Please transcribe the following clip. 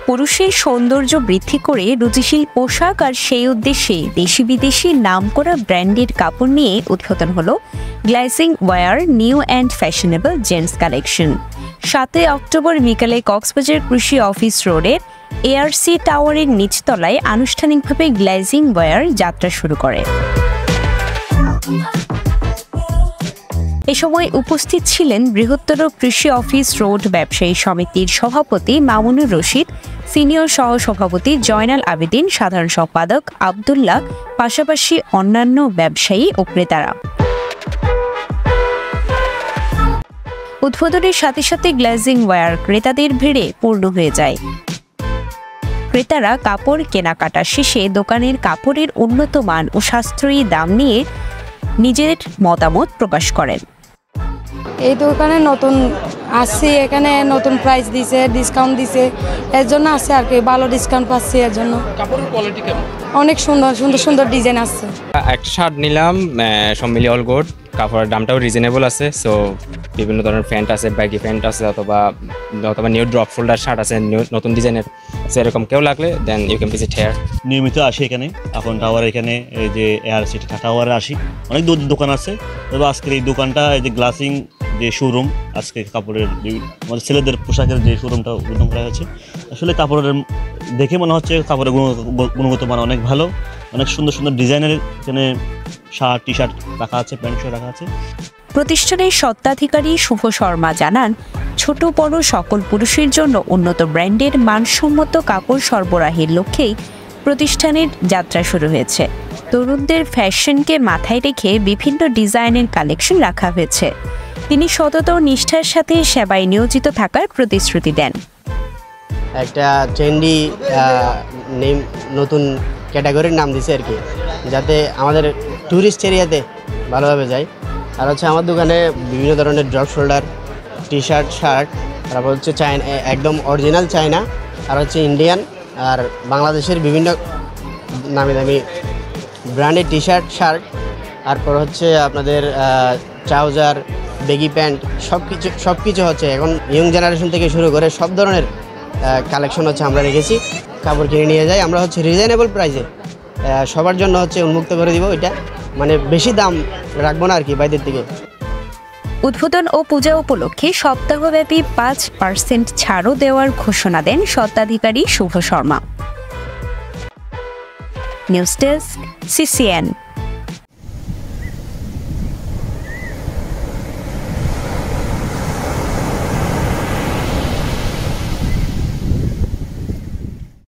পুরুষের সৌন্দর্য বৃদ্ধি করে রুচিশীল পোশাক আর সেই উদ্দেশ্যে দেশি বিদেশি নামকরা ব্র্যান্ডের কাপড় নিয়ে উদ্বোধন হলো glazing wear new and fashionable gents collection. 7 অক্টোবর বিকালে কক্সবাজার কৃষি অফিস রোডের এআরসি টাওয়ারের নিচতলায় আনুষ্ঠানিকভাবে গ্লেজিং ওয়্যার যাত্রা শুরু করে। এ সময় উপস্থিত ছিলেন বৃহত্তর কৃষি অফিস রোড ব্যবসায়ী সমিতির সভাপতি মামুনুর রশিদ, সিনিয়র সহসভাপতি জয়নাল আবেদিন, সাধারণ সম্পাদক আবদুল্লাহ, পাশাপাশি অন্যান্য ব্যবসায়ী ও ক্রেতারা। উদ্বোধনের সাথে সাথে গ্লেজিং ওয়্যার ক্রেতাদের ভিড়ে পূর্ণ হয়ে যায়। ক্রেতারা কাপড় কেনাকাটা শেষে দোকানের কাপড়ের উন্নত মান ও সাশ্রয়ী দাম নিয়ে নিজের মতামত প্রকাশ করেন। এই দোকানে নতুন আসছি, এখানে নতুন প্রাইস দিছে, ডিসকাউন্ট দিছে, এর জন্য আসছে আর কি, ভালো ডিসকাউন্ট পাচ্ছি এর জন্য। কাপড়ের কোয়ালিটি কেমন? অনেক সুন্দর সুন্দর সুন্দর ডিজাইন আছে। একটা শার্ট নিলাম সব মিলিয়ে অল গুড, কাপড়ের দামটাও রিজনেবল আছে। সো বিভিন্ন ধরনের প্যান্ট আছে, ব্যাগি প্যান্ট আছে, অথবা নিউ ড্রপ ফোল্ডার শার্ট আছে নতুন ডিজাইনের। সেরকম কেউ লাগলে then you can visit here. নিয়মিত আসি এখানে, এখন টাওয়ার এখানে এই যে এআরসি টাওয়ারে আসি, অনেক দোকান আছে। তবে আজকের এই দোকানটা এই যে গ্লাসিং যে শোরুম, আজকে কাপড়ের আমাদের ছেলেদের পোশাকের যে শোরুমটা উদ্বোধন করা হয়েছে, আসলে কাপড়ের দেখে মনে হচ্ছে কাপড়ের গুণগত মান অনেক ভালো, অনেক সুন্দর সুন্দর ডিজাইনের এখানে শার্ট টি শার্ট রাখা আছে, প্যান্ট শার্ট রাখা আছে। প্রতিষ্ঠানের স্বত্বাধিকারী শুভ শর্মা জানান, ছোট বড় সকল পুরুষের জন্য উন্নত ব্র্যান্ডের মানসম্মত কাপড় সরবরাহের লক্ষ্যেই প্রতিষ্ঠানের যাত্রা শুরু হয়েছে। তরুণদের ফ্যাশনকে মাথায় রেখে বিভিন্ন ডিজাইনের কালেকশন রাখা হয়েছে। তিনি সতত নিষ্ঠার সাথে সেবায় নিয়োজিত থাকার প্রতিশ্রুতি দেন। একটা ট্রেন্ডি নতুন ক্যাটাগরির নাম দিছে আর কি, যাতে আমাদের ট্যুরিস্ট এরিয়াতে ভালোভাবে যায়। আর হচ্ছে আমার দোকানে বিভিন্ন ধরনের drop shoulder, T shirt, shirt, তারপর হচ্ছে চায়না, একদম অরিজিনাল চায়না, আর হচ্ছে ইন্ডিয়ান আর বাংলাদেশের বিভিন্ন নামি দামি ব্র্যান্ডের টি শার্ট, শার্ট, তারপর হচ্ছে আপনাদের ট্রাউজার, বেগি প্যান্ট, সব কিছু হচ্ছে এখন ইয়ং জেনারেশন থেকে শুরু করে সব ধরনের কালেকশন হচ্ছে আমরা রেখেছি। কাপড় কিনে নিয়ে যাই, আমরা হচ্ছে রিজনেবল প্রাইসে সবার জন্য হচ্ছে উন্মুক্ত করে দিব। এটা মানে বেশি দাম রাখবো না আর কি বাইরের থেকে। উদ্বোধন ও পূজা উপলক্ষে সপ্তাহব্যাপী 5% ছাড়ও দেওয়ার ঘোষণা দেন স্বত্বাধিকারী Shuvo Sharma. News desk, CCN।